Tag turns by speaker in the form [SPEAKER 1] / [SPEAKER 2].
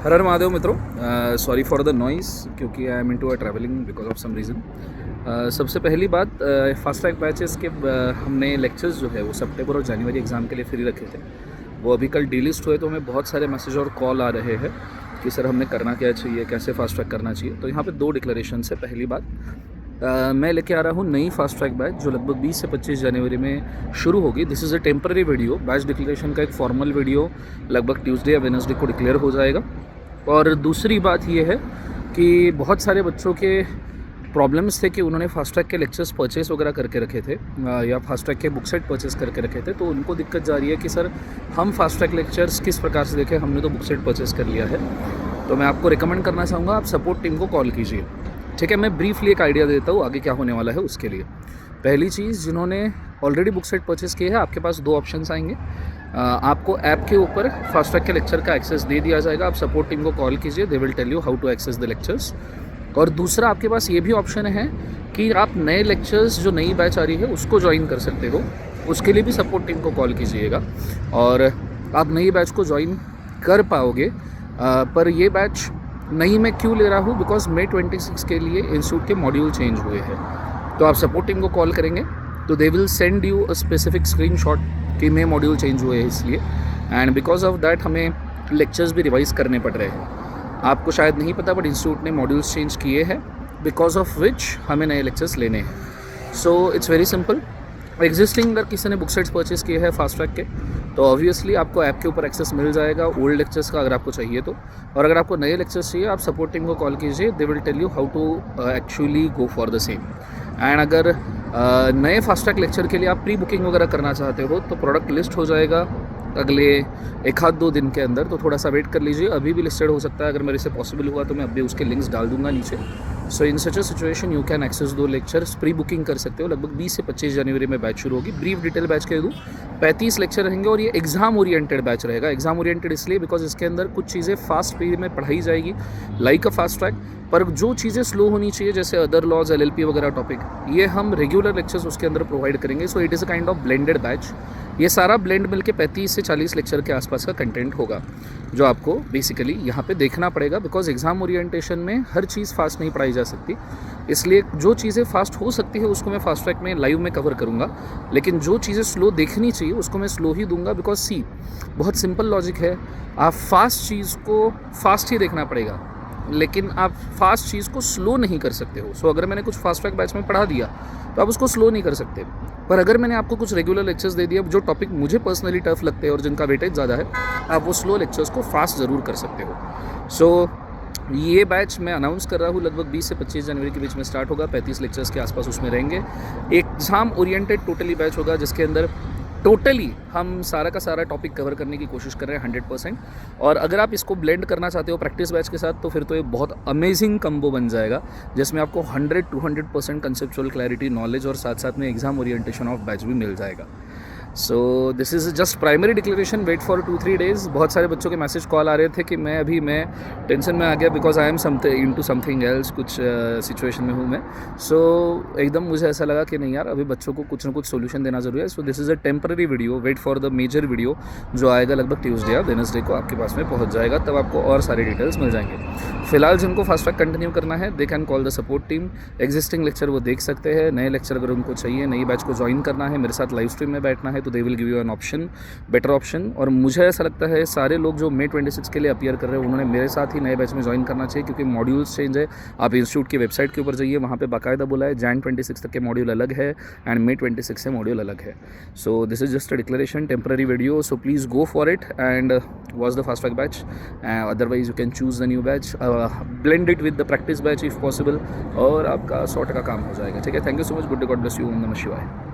[SPEAKER 1] हर हर महादेव मित्रों, sorry for the noise क्योंकि I am into a travelling because of some reason. सबसे पहली बात, फास्ट ट्रैक बैचेस के हमने लेक्चर्स जो है वो सितंबर और जनवरी एग्ज़ाम के लिए फ्री रखे थे। वो अभी कल डीलिस्ट हुए तो हमें बहुत सारे मैसेज और कॉल आ रहे हैं कि सर हमने करना क्या चाहिए, कैसे फास्ट ट्रैक करना चाहिए। तो यहाँ पे दो डिक्लेरेशन है। पहली बात, मैं लेके आ रहा हूँ नई फास्ट ट्रैक बैच जो लगभग 20 से 25 जनवरी में शुरू होगी। This is a temporary video. Batch declaration का एक फॉर्मल वीडियो लगभग ट्यूसडे या वेडनेसडे को डिक्लेयर हो जाएगा। और दूसरी बात ये है कि बहुत सारे बच्चों के प्रॉब्लम्स थे कि उन्होंने फास्ट ट्रैक के लेक्चर्स परचेस वगैरह करके रखे थे या फास्ट ट्रैक के बुक सेट परचेस करके रखे थे, तो उनको दिक्कत जा रही है कि सर हम फास्ट ट्रैक लेक्चर्स किस प्रकार से देखें, हमने तो बुक सेट परचेस कर लिया है। तो मैं आपको रिकमेंड करना चाहूँगा आप सपोर्ट टीम को कॉल कीजिए। ठीक है, मैं ब्रीफली एक आइडिया देता हूँ आगे क्या होने वाला है उसके लिए। पहली चीज़, जिन्होंने ऑलरेडी बुक सेट परचेस किए हैं आपके पास दो ऑप्शंस आएंगे। आपको ऐप के ऊपर फास्ट ट्रैक के लेक्चर का एक्सेस दे दिया जाएगा। आप सपोर्ट टीम को कॉल कीजिए, they will tell you how to access the lectures. और दूसरा, आपके पास ये भी ऑप्शन है कि आप नए लेक्चर्स जो नई बैच आ रही है उसको ज्वाइन कर सकते हो। उसके लिए भी सपोर्ट टीम को कॉल कीजिएगा और आप नई बैच को ज्वाइन कर पाओगे। पर ये बैच नई मैं क्यों ले रहा हूँ, बिकॉज May 26 के लिए इंस्टीट्यूट के मॉड्यूल चेंज हुए हैं। तो आप सपोर्ट टीम को कॉल करेंगे तो they will send you a specific screenshot कि मे मॉड्यूल चेंज हुए हैं इसलिए, एंड बिकॉज ऑफ दैट हमें लेक्चर्स भी रिवाइज करने पड़ रहे हैं। आपको शायद नहीं पता बट इंस्टीट्यूट ने मॉड्यूल्स चेंज किए हैं, बिकॉज ऑफ विच हमें नए लेक्चर्स लेने हैं। So it's very simple. Existing अगर किसी ने बुक सेट्स परचेस किए हैं फास्ट ट्रैक के तो ऑब्वियसली आपको ऐप के ऊपर एक्सेस मिल जाएगा ओल्ड लेक्चर्स का, अगर आपको चाहिए तो। और अगर आपको नए लेक्चर्स चाहिए आप सपोर्ट टीम को कॉल कीजिए, they will tell you how to actually go for the same. And अगर नए फास्ट ट्रैक लेक्चर के लिए आप प्री बुकिंग वगैरह करना चाहते हो तो प्रोडक्ट लिस्ट हो जाएगा अगले एक आध दो दिन के अंदर, तो थोड़ा सा वेट कर लीजिए। अभी भी लिस्टेड हो सकता है, अगर मेरे से पॉसिबल हुआ तो मैं अभी उसके लिंक्स डाल दूंगा नीचे। So in such a situation you can access two lectures, pre booking कर सकते हो। लगभग 20 से 25 जनवरी में बैच शुरू होगी। ब्रीफ डिटेल बैच के दूँ 35 लेक्चर रहेंगे और ये एग्जाम ओरिएंटेड बैच रहेगा। एग्जाम ओरिएंटेड इसलिए बिकॉज इसके अंदर कुछ चीज़ें फास्ट पीरियड में पढ़ाई जाएगी लाइक अ फास्ट ट्रैक, पर जो चीज़ें स्लो होनी चाहिए जैसे अदर लॉज LLP वगैरह टॉपिक, ये हम रेगुलर लेक्चर्स उसके अंदर प्रोवाइड करेंगे। So it is a kind of blended batch. ये सारा ब्लेंड मिलके 35 से 40 लेक्चर के आसपास का कंटेंट होगा जो आपको बेसिकली यहाँ पे देखना पड़ेगा, बिकॉज एग्जाम ओरिएंटेशन में हर चीज़ फास्ट नहीं पढ़ाई जा सकती। इसलिए जो चीज़ें फास्ट हो सकती है उसको मैं फास्ट ट्रैक में लाइव में कवर करूँगा, लेकिन जो चीज़ें स्लो देखनी चाहिए उसको मैं स्लो ही दूंगा। बिकॉज सी, बहुत सिंपल लॉजिक है, आप फास्ट चीज़ को फास्ट ही देखना पड़ेगा लेकिन आप फास्ट चीज़ को स्लो नहीं कर सकते हो। सो अगर मैंने कुछ फास्ट ट्रैक बैच में पढ़ा दिया तो आप उसको स्लो नहीं कर सकते, पर अगर मैंने आपको कुछ रेगुलर लेक्चर्स दे दिया जो टॉपिक मुझे पर्सनली टफ लगते हैं और जिनका वेटेज ज़्यादा है, आप वो स्लो लेक्चर्स को फास्ट ज़रूर कर सकते हो। सो ये बैच मैं अनाउंस कर रहा हूँ लगभग 20 से 25 जनवरी के बीच में स्टार्ट होगा। 35 लेक्चर्स के आसपास उसमें रहेंगे। एग्ज़ाम ओरिएंटेड टोटली बैच होगा जिसके अंदर टोटली हम सारा का सारा टॉपिक कवर करने की कोशिश कर रहे हैं 100%। और अगर आप इसको ब्लेंड करना चाहते हो प्रैक्टिस बैच के साथ तो फिर तो ये बहुत अमेजिंग कम्बो बन जाएगा जिसमें आपको 100-200% कंसेप्चुअल क्लैरिटी, नॉलेज और साथ साथ में एग्जाम ओरिएंटेशन ऑफ बैच भी मिल जाएगा। So this is just primary declaration, wait for 2-3 days. बहुत सारे बच्चों के मैसेज कॉल आ रहे थे कि मैं टेंशन में आ गया because I am into something else, कुछ सिचुएशन में हूँ मैं। सो एकदम मुझे ऐसा लगा कि नहीं यार, अभी बच्चों को कुछ ना कुछ सोल्यूशन देना ज़रूरी है। So this is a temporary video, wait for the major video जो आएगा लगभग ट्यूसडे या वेडनेसडे को आपके पास में पहुँच जाएगा, तब आपको और सारी डिटेल्स मिल जाएंगे। फिलहाल जिनको फास्ट ट्रैक कंटिन्यू करना है they can call the support team. Existing lecture वो देख सकते हैं, नए लेक्चर अगर उनको चाहिए, नई बैच को ज्वाइन करना है, मेरे साथ लाइव स्ट्रीम में बैठना है तो they will give you an option, better option. और मुझे ऐसा लगता है सारे लोग जो May 26 के लिए अपीयर कर रहे हैं उन्होंने मेरे साथ ही नए बैच में ज्वाइन करना चाहिए, क्योंकि मॉड्यूल्स चेंज है। आप इंस्टीट्यूट की वेबसाइट के ऊपर जाइए, वहाँ पे बाकायदा बोला है Jan 26 तक के मॉड्यूल अलग है एंड May 26 से मॉड्यूल अलग है। So this is just a declaration, temporary video. So please go for it and watch the fast track batch. Otherwise you can choose the new batch, blend it with the practice batch if possible, और आपका 100% काम हो जाएगा। ठीक है, thank you so much, good day, God bless you, ओम नमः शिवाय।